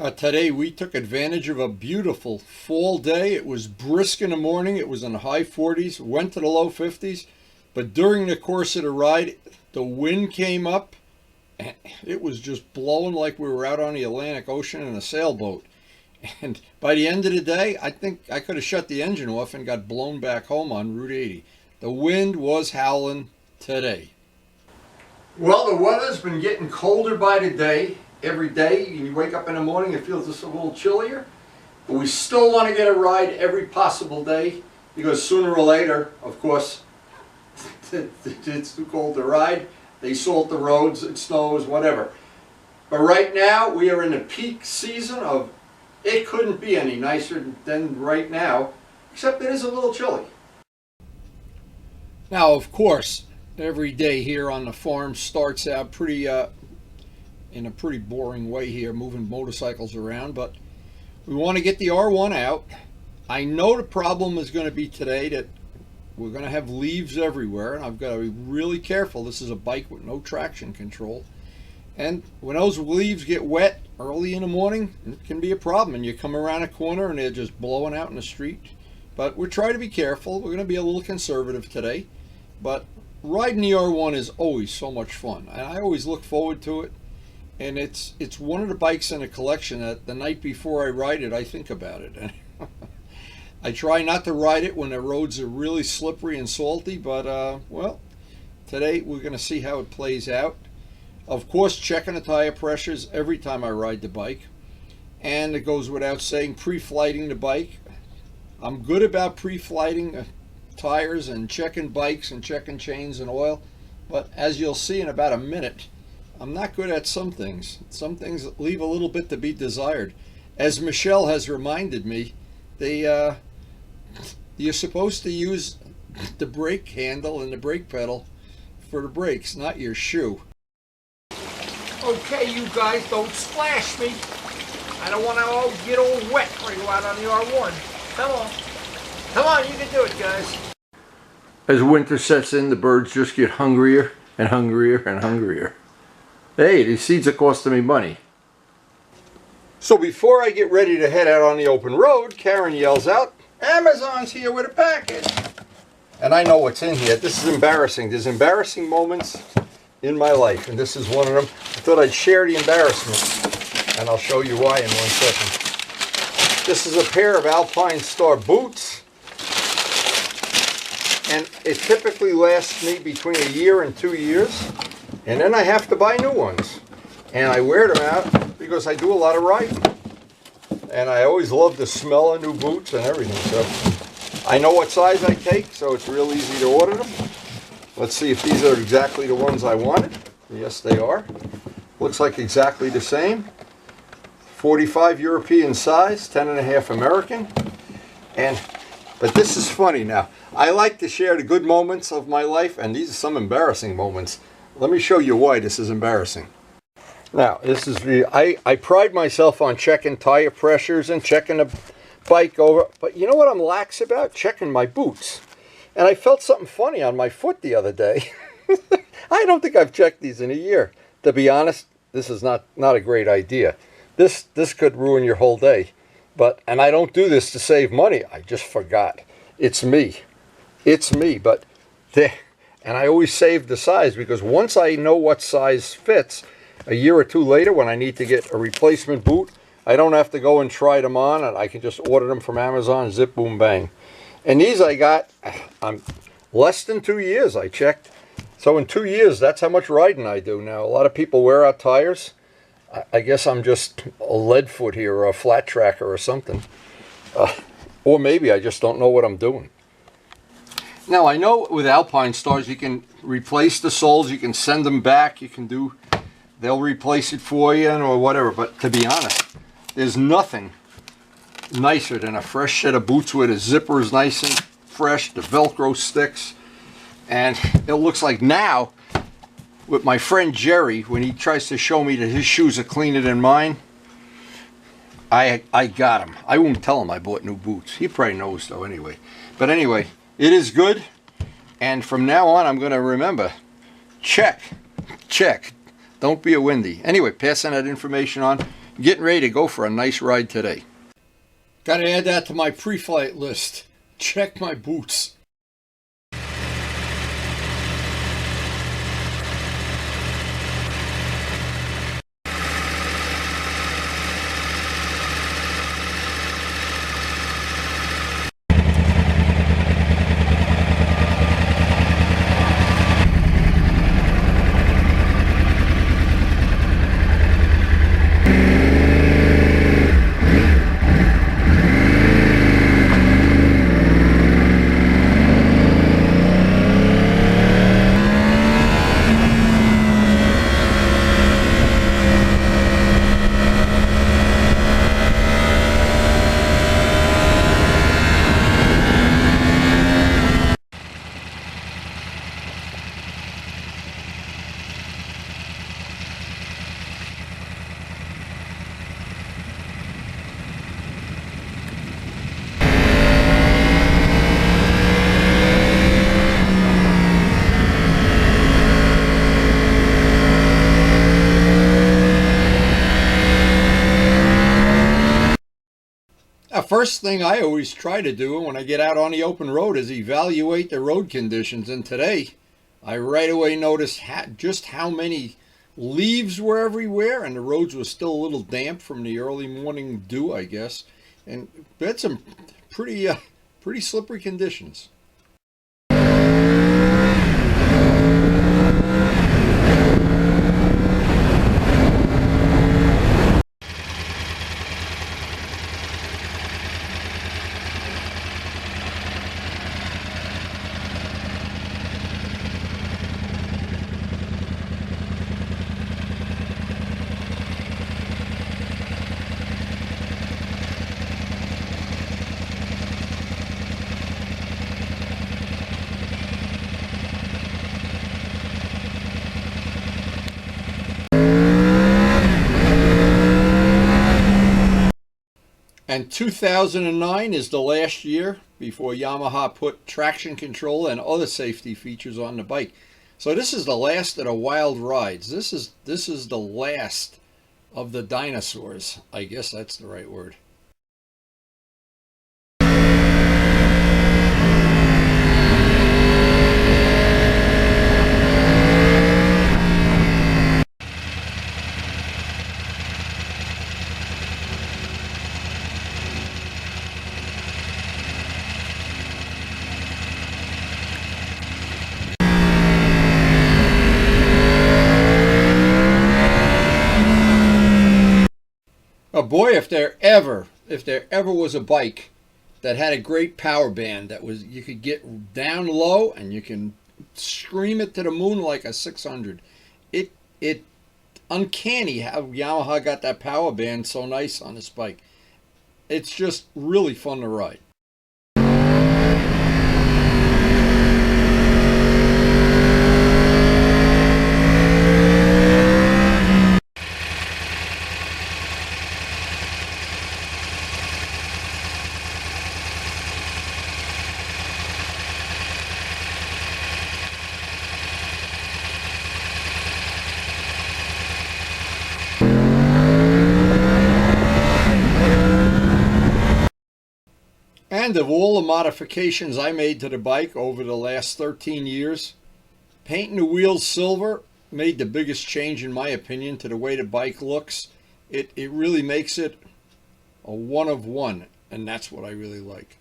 Today we took advantage of a beautiful fall day. It was brisk in the morning. It was in the high 40s, went to the low 50s. But during the course of the ride, the wind came up and it was just blowing like we were out on the Atlantic Ocean in a sailboat. And by the end of the day, I think I could have shut the engine off and got blown back home on Route 80. The wind was howling today. Well, the weather's been getting colder by the day. Every day, you wake up in the morning, it feels just a little chillier. But we still want to get a ride every possible day because sooner or later, of course, it's too cold to ride. They salt the roads, it snows, whatever. But right now, we are in the peak season of it couldn't be any nicer than right now, except it is a little chilly. Now, of course, every day here on the farm starts out in a pretty boring way here, moving motorcycles around, but we want to get the R1 out. I know the problem is going to be today that we're going to have leaves everywhere, and I've got to be really careful. This is a bike with no traction control, and when those leaves get wet early in the morning, it can be a problem, and you come around a corner and they're just blowing out in the street. But we're trying to be careful. We're going to be a little conservative today, but riding the R1 is always so much fun, and I always look forward to it. And it's one of the bikes in a collection that the night before I ride it, I think about it. And I try not to ride it when the roads are really slippery and salty, but well, today we're going to see how it plays out. Of course, checking the tire pressures every time I ride the bike. And it goes without saying, pre-flighting the bike. I'm good about pre-flighting tires and checking bikes and checking chains and oil. But as you'll see in about a minute, I'm not good at some things. Some things leave a little bit to be desired. As Michelle has reminded me, you're supposed to use the brake handle and the brake pedal for the brakes, not your shoe. Okay, you guys, don't splash me. I don't want to get all wet when I go out on the R1. Come on. Come on, you can do it, guys. As winter sets in, the birds just get hungrier and hungrier and hungrier. Hey, these seeds are costing me money. So before I get ready to head out on the open road, Karen yells out, "Amazon's here with a package." And I know what's in here. This is embarrassing. There's embarrassing moments in my life, and this is one of them. I thought I'd share the embarrassment, and I'll show you why in 1 second. This is a pair of Alpine Star boots, and it typically lasts me between 1 year and 2 years. And then I have to buy new ones. And I wear them out because I do a lot of riding. And I always love the smell of new boots and everything. So I know what size I take, so it's real easy to order them. Let's see if these are exactly the ones I wanted. Yes, they are. Looks like exactly the same. 45 European size, 10.5 American. But this is funny now. I like to share the good moments of my life, and these are some embarrassing moments. Let me show you why this is embarrassing. Now, this is I pride myself on checking tire pressures and checking the bike over, but you know what I'm lax about? Checking my boots. And I felt something funny on my foot the other day. I don't think I've checked these in 1 year. To be honest, this is not a great idea. This could ruin your whole day. And I don't do this to save money. I just forgot. It's me. It's me. And I always save the size because once I know what size fits, 1 year or 2 later when I need to get a replacement boot, I don't have to go and try them on, and I can just order them from Amazon, zip, boom, bang. And these I got less than 2 years, I checked. So in 2 years, that's how much riding I do now. A lot of people wear out tires. I guess I'm just a lead foot here or a flat tracker or something. Or maybe I just don't know what I'm doing. Now, I know with Alpine Stars, you can replace the soles, you can send them back, they'll replace it for you or whatever. But to be honest, there's nothing nicer than a fresh set of boots where the zipper is nice and fresh, the Velcro sticks. And it looks like now, with my friend Jerry, when he tries to show me that his shoes are cleaner than mine, I got him. I won't tell him I bought new boots. He probably knows though anyway. But anyway, it is good. And from now on, I'm going to remember, check. Don't be a windy. Anyway, passing that information on. getting ready to go for a nice ride today. Got to add that to my pre-flight list. Check my boots. First thing I always try to do when I get out on the open road is evaluate the road conditions. And today, I right away noticed just how many leaves were everywhere, and the roads were still a little damp from the early morning dew, I guess. And we had some pretty slippery conditions. And 2009 is the last year before Yamaha put traction control and other safety features on the bike. So this is the last of the wild rides. This is the last of the dinosaurs. I guess that's the right word. Oh boy, if there ever was a bike that had a great power band that was, you could get down low and you can scream it to the moon like a 600. It uncanny how Yamaha got that power band so nice on this bike. It's just really fun to ride. And of all the modifications I made to the bike over the last 13 years, painting the wheels silver made the biggest change, in my opinion, to the way the bike looks. It really makes it a one of one, and that's what I really like.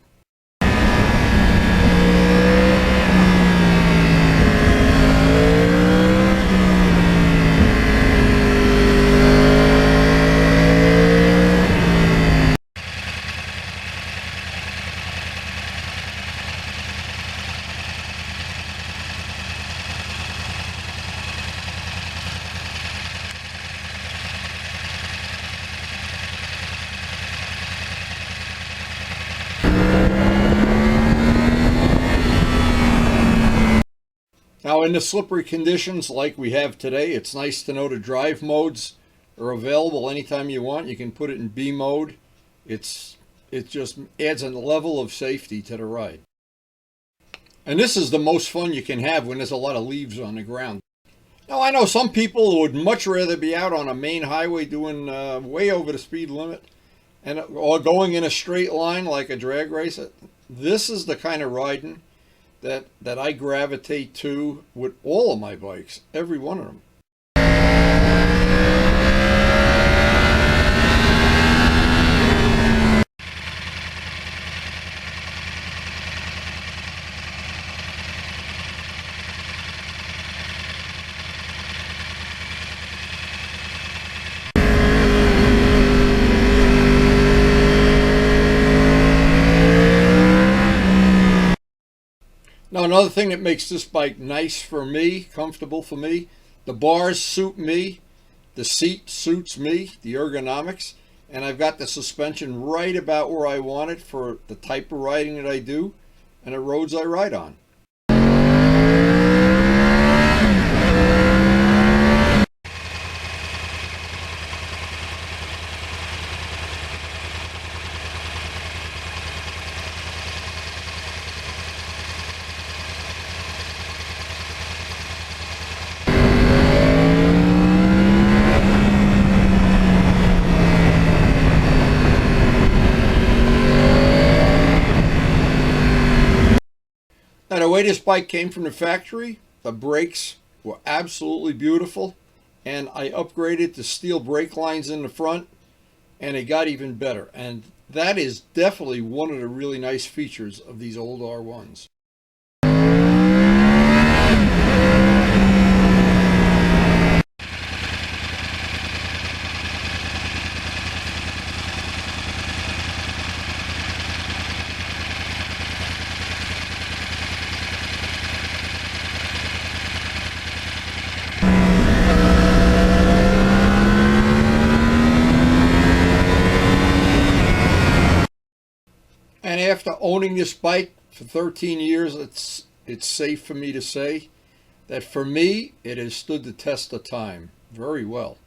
Now, in the slippery conditions like we have today, it's nice to know the drive modes are available anytime you want. You can put it in B mode. It just adds a level of safety to the ride. And this is the most fun you can have when there's a lot of leaves on the ground. Now, I know some people would much rather be out on a main highway doing way over the speed limit or going in a straight line like a drag race. This is the kind of riding that I gravitate to with all of my bikes, every one of them. Now, another thing that makes this bike nice for me, comfortable for me, the bars suit me, the seat suits me, the ergonomics, and I've got the suspension right about where I want it for the type of riding that I do and the roads I ride on. Now, the way this bike came from the factory, the brakes were absolutely beautiful, and I upgraded to steel brake lines in the front, and it got even better. And that is definitely one of the really nice features of these old R1s. And after owning this bike for 13 years, it's safe for me to say that for me, it has stood the test of time very well.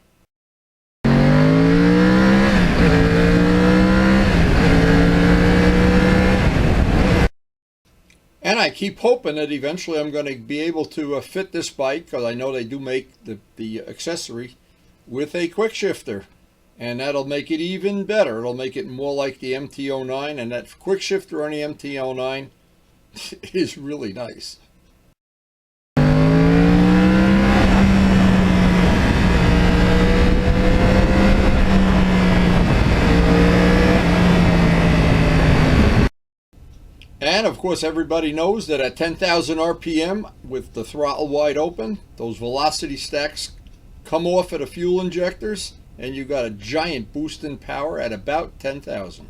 And I keep hoping that eventually I'm going to be able to fit this bike, because I know they do make the accessory, with a quick shifter. And that'll make it even better. It'll make it more like the MT-09, and that quick shifter on the MT-09 is really nice. And of course, everybody knows that at 10,000 RPM with the throttle wide open, those velocity stacks come off at the fuel injectors, and you got a giant boost in power at about 10,000.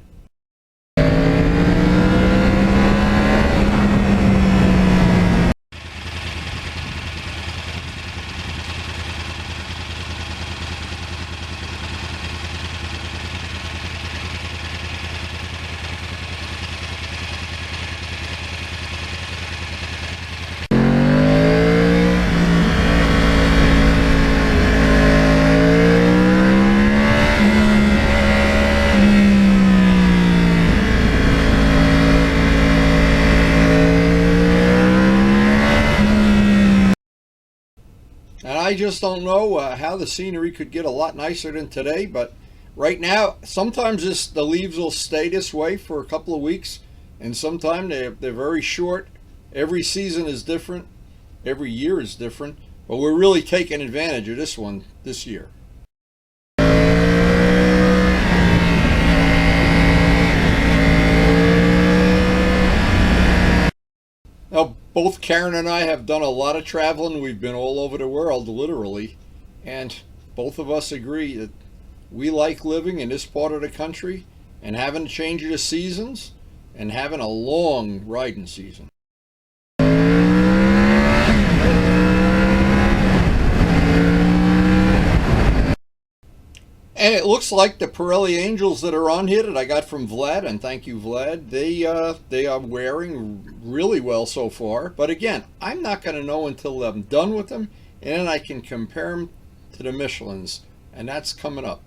And I just don't know how the scenery could get a lot nicer than today, but right now, sometimes the leaves will stay this way for a couple of weeks, and sometimes they're very short. Every season is different, every year is different, but we're really taking advantage of this one this year. Now, both Karen and I have done a lot of traveling. We've been all over the world, literally, and both of us agree that we like living in this part of the country and having a change of the seasons and having a long riding season. And it looks like the Pirelli Angels that are on here that I got from Vlad, and thank you, Vlad, they are wearing really well so far. But again, I'm not going to know until I'm done with them, and then I can compare them to the Michelins, and that's coming up.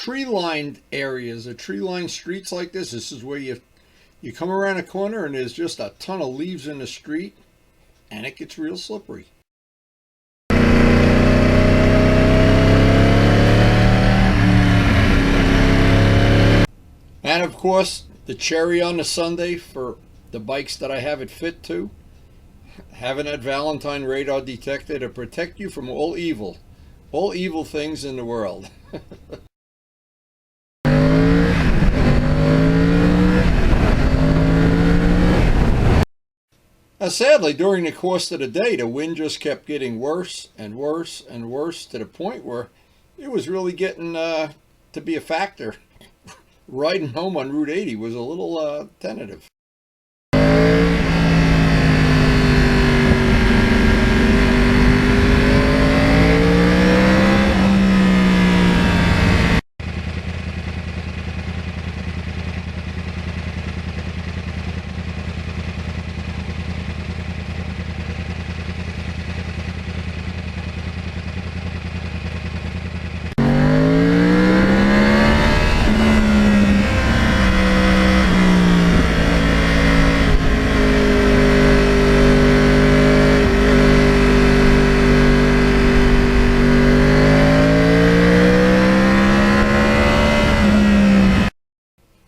tree-lined areas or tree-lined streets like this is where you come around a corner and there's just a ton of leaves in the street and it gets real slippery. And of course, the cherry on the sundae for the bikes that I have it fit to, having that Valentine radar detector to protect you from all evil things in the world. Now, sadly, during the course of the day, the wind just kept getting worse and worse and worse to the point where it was really getting to be a factor. Riding home on Route 80 was a little tentative.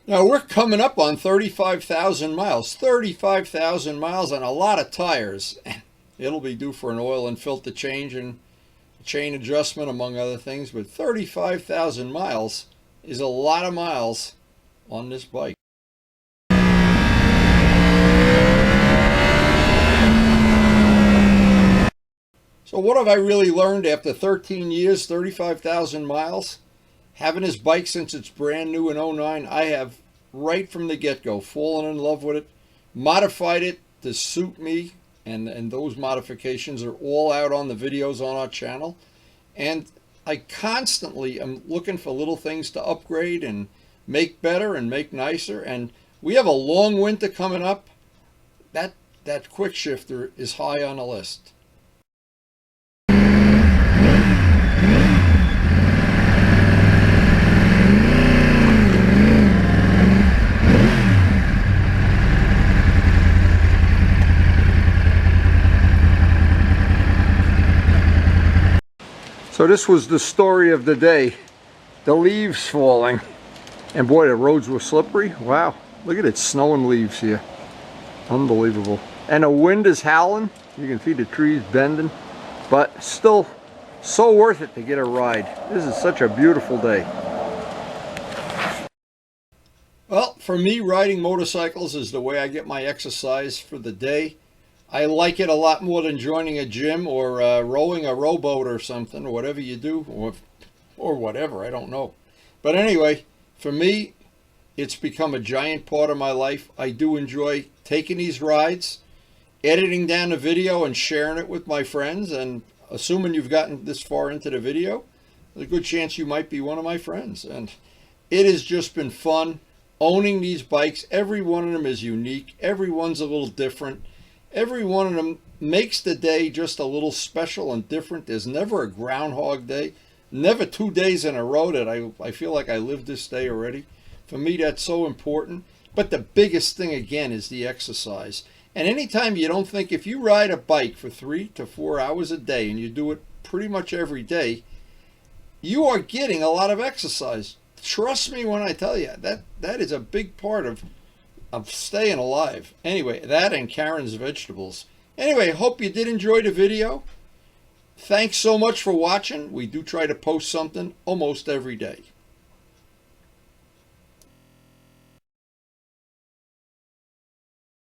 Now we're coming up on 35,000 miles. 35,000 miles and a lot of tires. It'll be due for an oil and filter change and chain adjustment, among other things. But 35,000 miles is a lot of miles on this bike. So what have I really learned after 13 years, 35,000 miles? Having this bike since it's brand new in '09, I have right from the get-go fallen in love with it, modified it to suit me, and those modifications are all out on the videos on our channel. And I constantly am looking for little things to upgrade and make better and make nicer. And we have a long winter coming up. That quick shifter is high on the list. So this was the story of the day, the leaves falling. And boy, the roads were slippery. Wow, look at it, snowing leaves here. Unbelievable. And the wind is howling. You can see the trees bending, but still so worth it to get a ride. This is such a beautiful day. Well, for me, riding motorcycles is the way I get my exercise for the day. I like it a lot more than joining a gym or rowing a rowboat or something, or whatever you do, or whatever, I don't know. But anyway, for me, it's become a giant part of my life. I do enjoy taking these rides, editing down the video and sharing it with my friends, and assuming you've gotten this far into the video, there's a good chance you might be one of my friends. And it has just been fun owning these bikes. Every one of them is unique. Every one's a little different. Every one of them makes the day just a little special and different. There's never a Groundhog Day, never 2 days in a row that I feel like I lived this day already. For me, that's so important. But the biggest thing, again, is the exercise. And anytime you don't think, if you ride a bike for 3 to 4 hours a day and you do it pretty much every day, you are getting a lot of exercise. Trust me when I tell you, that is a big part of staying alive. Anyway, that and Karen's vegetables. Anyway, hope you did enjoy the video. Thanks so much for watching. We do try to post something almost every day.